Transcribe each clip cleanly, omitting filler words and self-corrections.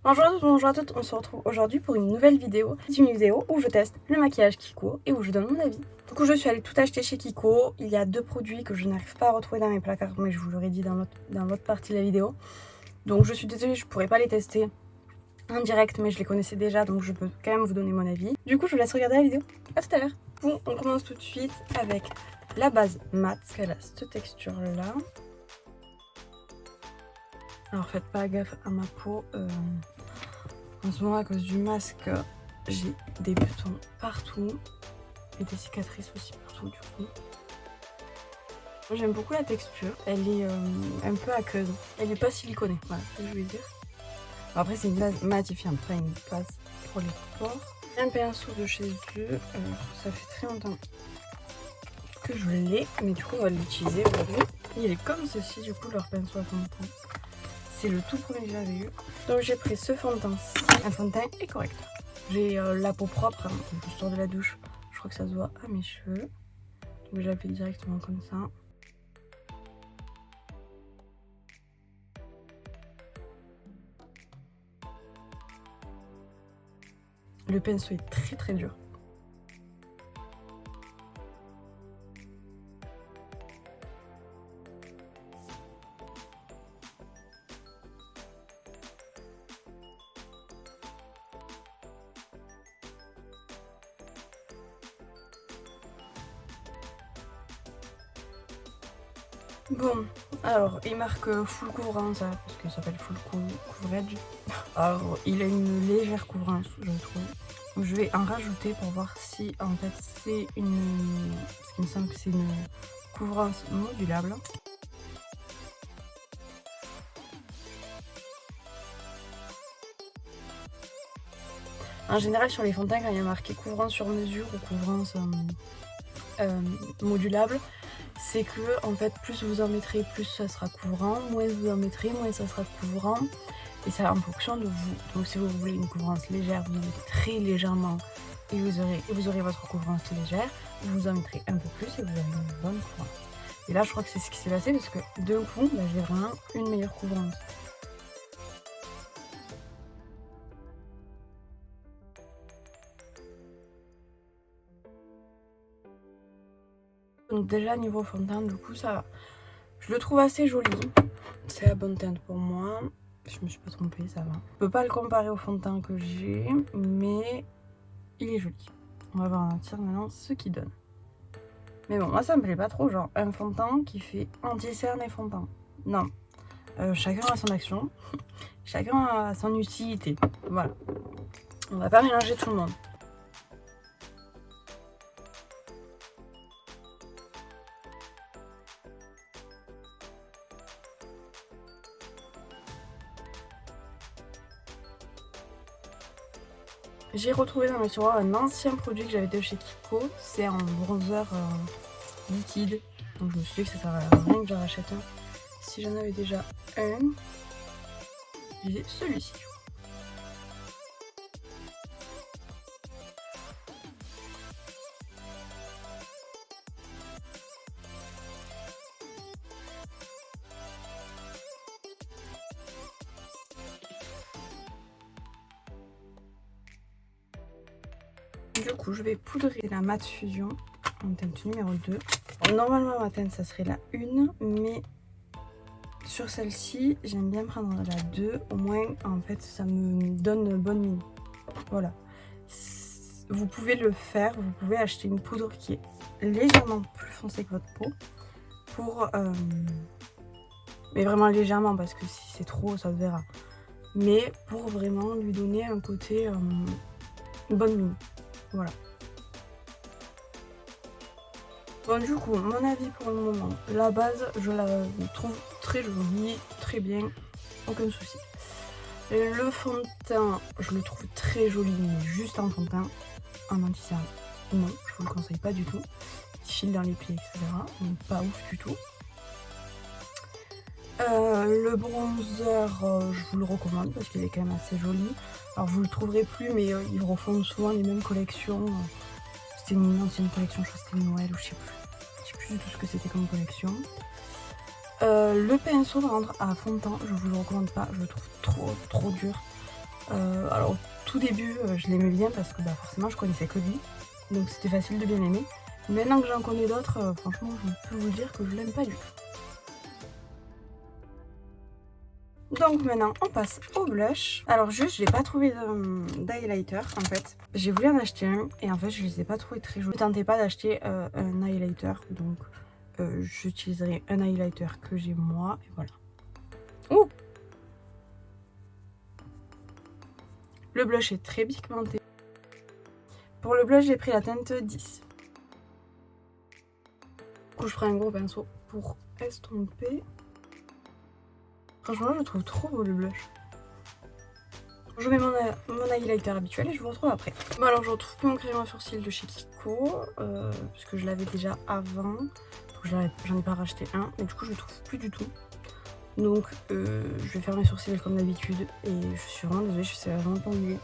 Bonjour à tous, bonjour à toutes, on se retrouve aujourd'hui pour une nouvelle vidéo. C'est une vidéo où je teste le maquillage Kiko et où je donne mon avis. Du coup je suis allée tout acheter chez Kiko. Il y a deux produits que je n'arrive pas à retrouver dans mes placards, mais je vous l'aurais dit dans l'autre partie de la vidéo. Donc je suis désolée, je ne pourrais pas les tester en direct, mais je les connaissais déjà, donc je peux quand même vous donner mon avis. Du coup je vous laisse regarder la vidéo. À tout à l'heure. Bon, on commence tout de suite avec la base mat, qu'elle a cette texture là. Alors faites pas gaffe à ma peau. En ce moment, à cause du masque, j'ai des boutons partout et des cicatrices aussi partout du coup. Moi j'aime beaucoup la texture, elle est un peu aqueuse, elle est pas siliconée, voilà ce que je voulais dire. Bon, après c'est une base matifiante, pas une base pour les pores. Un pinceau de chez eux, ça fait très longtemps que je l'ai, mais du coup on va l'utiliser aujourd'hui. Il est comme ceci du coup leur pinceau à fond de teint. C'est le tout premier que j'avais eu. Donc j'ai pris ce fond de teint-ci, un fond de teint et correcteur. J'ai la peau propre, hein, donc je sors de la douche, je crois que ça se voit à mes cheveux. Donc j'applique directement comme ça. Le pinceau est très très dur. Bon, alors il marque full couvrance, hein, parce qu'il s'appelle full coverage. Alors il a une légère couvrance, je trouve. Donc, je vais en rajouter pour voir si en fait c'est une... Parce qu'il me semble que c'est une couvrance modulable. En général sur les fonds de teint, quand il y a marqué couvrance sur mesure ou couvrance modulable, c'est que en fait plus vous en mettrez, plus ça sera couvrant, moins vous en mettrez, moins ça sera couvrant, et ça en fonction de vous. Donc si vous voulez une couvrance légère, vous en mettez très légèrement et vous aurez votre couvrance légère, vous en mettrez un peu plus et vous aurez une bonne couvrance. Et là je crois que c'est ce qui s'est passé parce que d'un coup bah, j'ai vraiment une meilleure couvrance. Donc déjà niveau fond de teint, du coup ça, je le trouve assez joli. C'est la bonne teinte pour moi. Je me suis pas trompée, ça va. Je peux pas le comparer au fond de teint que j'ai, mais il est joli. On va voir en entier maintenant ce qu'il donne. Mais bon, moi ça me plaît pas trop, genre un fond de teint qui fait anti-cerne et fond de teint. Non. Chacun a son action, chacun a son utilité. Voilà. On va pas mélanger tout le monde. J'ai retrouvé dans mes tiroirs un ancien produit que j'avais de chez Kiko. C'est un bronzer liquide. Donc je me suis dit que ça servait à rien que j'en rachète un. Si j'en avais déjà un, j'ai celui-ci. Du coup, je vais poudrer la Matte Fusion en teinte numéro 2. Alors, normalement, ma teinte, ça serait la 1, mais sur celle-ci, j'aime bien prendre la 2. Au moins, en fait, ça me donne bonne mine. Voilà. Vous pouvez le faire, vous pouvez acheter une poudre qui est légèrement plus foncée que votre peau. Mais vraiment légèrement, parce que si c'est trop, ça se verra. Mais pour vraiment lui donner un côté bonne mine. Voilà. Bon, du coup, mon avis pour le moment, la base, je la trouve très jolie, très bien, aucun souci. Le fond de teint, je le trouve très joli, mais juste en fond de teint, en anti-cerne. Non, je vous le conseille pas du tout. Il file dans les plis, etc. Donc pas ouf du tout. Le bronzer, je vous le recommande parce qu'il est quand même assez joli. Alors vous le trouverez plus, mais ils refont souvent les mêmes collections. C'était une ancienne collection, je crois que c'était Noël ou je sais plus du tout ce que c'était comme collection. Le pinceau par contre à fond de teint, je vous le recommande pas, je le trouve trop dur. Alors au tout début je l'aimais bien parce que forcément je connaissais que lui, donc c'était facile de bien l'aimer. Maintenant que j'en connais d'autres, franchement je peux vous dire que je l'aime pas du tout. Donc maintenant on passe au blush. Alors juste j'ai pas trouvé d'highlighter en fait. J'ai voulu en acheter un et en fait je les ai pas trouvés très jolis. Ne tentez pas d'acheter un highlighter, donc j'utiliserai un highlighter que j'ai moi et voilà. Ouh, le blush est très pigmenté. Pour le blush j'ai pris la teinte 10. Du coup je prends un gros pinceau pour estomper. Franchement je trouve trop beau le blush. Je mets mon highlighter habituel et je vous retrouve après. Bon alors je retrouve plus mon crayon à sourcils de chez Kiko, puisque je l'avais déjà avant. Donc j'en ai pas racheté un, mais du coup je le trouve plus du tout. Donc je vais faire mes sourcils comme d'habitude et je suis vraiment désolée, je sais vraiment pas où il est.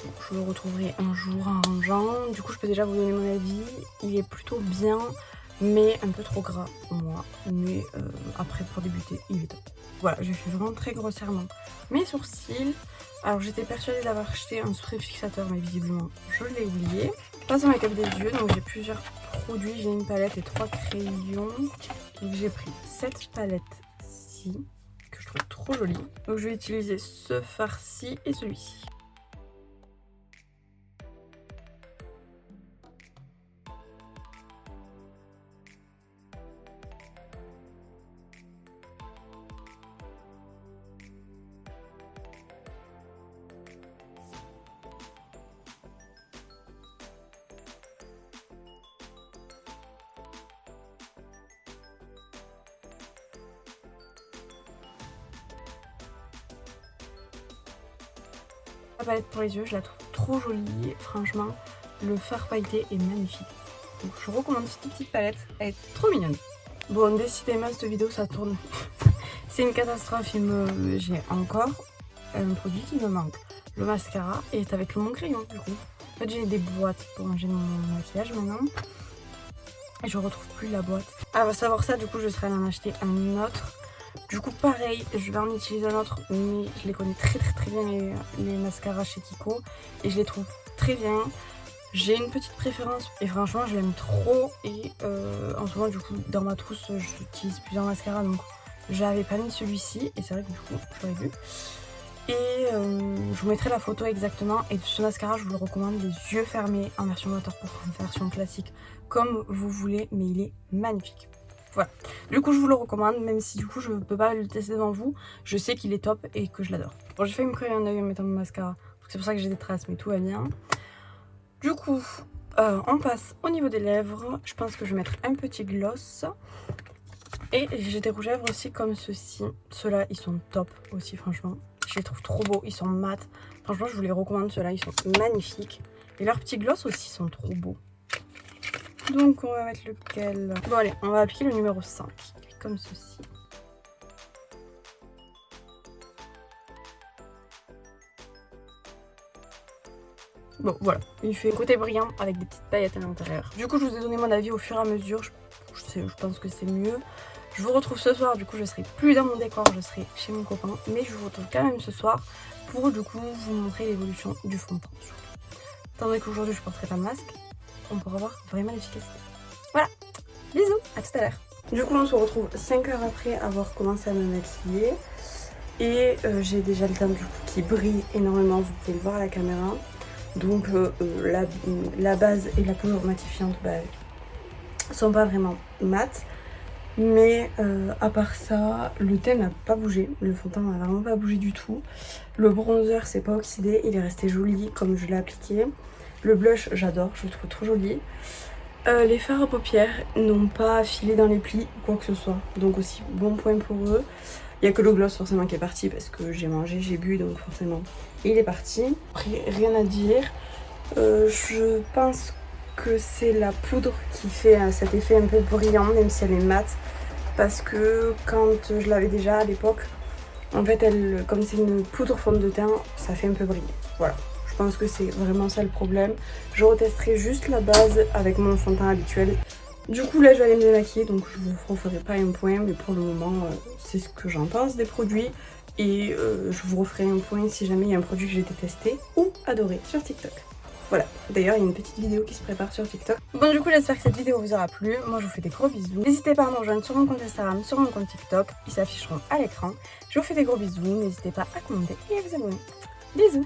Donc, je le retrouverai un jour en rangeant. Du coup je peux déjà vous donner mon avis. Il est plutôt bien, mais un peu trop gras pour moi. Mais après pour débuter il est top. Voilà, j'ai fait vraiment très grossièrement mes sourcils. Alors j'étais persuadée d'avoir acheté un spray fixateur, mais visiblement je l'ai oublié. Je passe au make-up des yeux, donc j'ai plusieurs produits. J'ai une palette et 3 crayons. Donc j'ai pris cette palette-ci, que je trouve trop jolie. Donc je vais utiliser ce fard-ci et celui-ci. La palette pour les yeux, je la trouve trop jolie, franchement, le fard pailleté est magnifique. Donc je recommande cette petite palette, elle est trop mignonne. Bon, décidément cette vidéo ça tourne. C'est une catastrophe, j'ai encore un produit qui me manque. Le mascara est avec mon crayon du coup. En fait j'ai des boîtes pour ranger mon maquillage maintenant. Et je retrouve plus la boîte. Ah bah savoir ça, du coup je serai allée en acheter un autre. Du coup pareil, je vais en utiliser un autre, mais je les connais très bien les mascaras chez Kiko. Et je les trouve très bien. J'ai une petite préférence et franchement je l'aime trop. Et en ce moment du coup dans ma trousse j'utilise plusieurs mascaras, donc j'avais pas mis celui-ci. Et c'est vrai que du coup je l'aurais vu. Et je vous mettrai la photo exactement. Et ce mascara je vous le recommande les yeux fermés en version waterproof, en version classique, comme vous voulez, mais il est magnifique. Voilà, du coup je vous le recommande, même si du coup je ne peux pas le tester devant vous. Je sais qu'il est top et que je l'adore. Bon, j'ai fait me crever un œil en mettant mon mascara, c'est pour ça que j'ai des traces, mais tout va bien. Du coup on passe au niveau des lèvres. Je pense que je vais mettre un petit gloss. Et j'ai des rouges à lèvres aussi comme ceux-ci. Ceux-là ils sont top aussi, franchement. Je les trouve trop beaux, ils sont mat. Franchement je vous les recommande, ceux-là ils sont magnifiques. Et leurs petits gloss aussi sont trop beaux. Donc on va mettre lequel? Bon allez, on va appliquer le numéro 5, comme ceci. Bon voilà, il fait côté brillant avec des petites paillettes à l'intérieur. Du coup je vous ai donné mon avis au fur et à mesure, je pense que c'est mieux. Je vous retrouve ce soir, du coup je serai plus dans mon décor, je serai chez mon copain. Mais je vous retrouve quand même ce soir pour du coup vous montrer l'évolution du fond de teint. Étant donné qu'aujourd'hui je porterai pas de masque, on pourra voir vraiment l'efficacité. Voilà, bisous, à tout à l'heure. Du coup on se retrouve 5 heures après avoir commencé à me maquiller. Et j'ai déjà le teint du coup qui brille énormément, vous pouvez le voir à la caméra. Donc la base et la poudre matifiante sont pas vraiment mat. Mais à part ça, le teint n'a pas bougé, le fond de teint n'a vraiment pas bougé du tout. Le bronzer s'est pas oxydé, il est resté joli comme je l'ai appliqué. Le blush j'adore, je le trouve trop joli. Les fards à paupières n'ont pas filé dans les plis ou quoi que ce soit, donc aussi bon point pour eux. Il n'y a que le gloss forcément qui est parti parce que j'ai mangé, j'ai bu, donc forcément il est parti. Après, rien à dire, je pense que c'est la poudre qui fait cet effet un peu brillant même si elle est mate. Parce que quand je l'avais déjà à l'époque, en fait comme c'est une poudre fond de teint, ça fait un peu briller. Voilà. Je pense que c'est vraiment ça le problème. Je retesterai juste la base avec mon fond de teint habituel. Du coup là je vais aller me démaquiller, donc je vous referai pas un point, mais pour le moment c'est ce que j'en pense des produits. Et je vous referai un point si jamais il y a un produit que j'ai détesté ou adoré sur TikTok. Voilà, d'ailleurs il y a une petite vidéo qui se prépare sur TikTok. Bon du coup j'espère que cette vidéo vous aura plu, moi je vous fais des gros bisous. N'hésitez pas à me rejoindre sur mon compte Instagram, sur mon compte TikTok, ils s'afficheront à l'écran. Je vous fais des gros bisous, n'hésitez pas à commenter et à vous abonner. Bisous.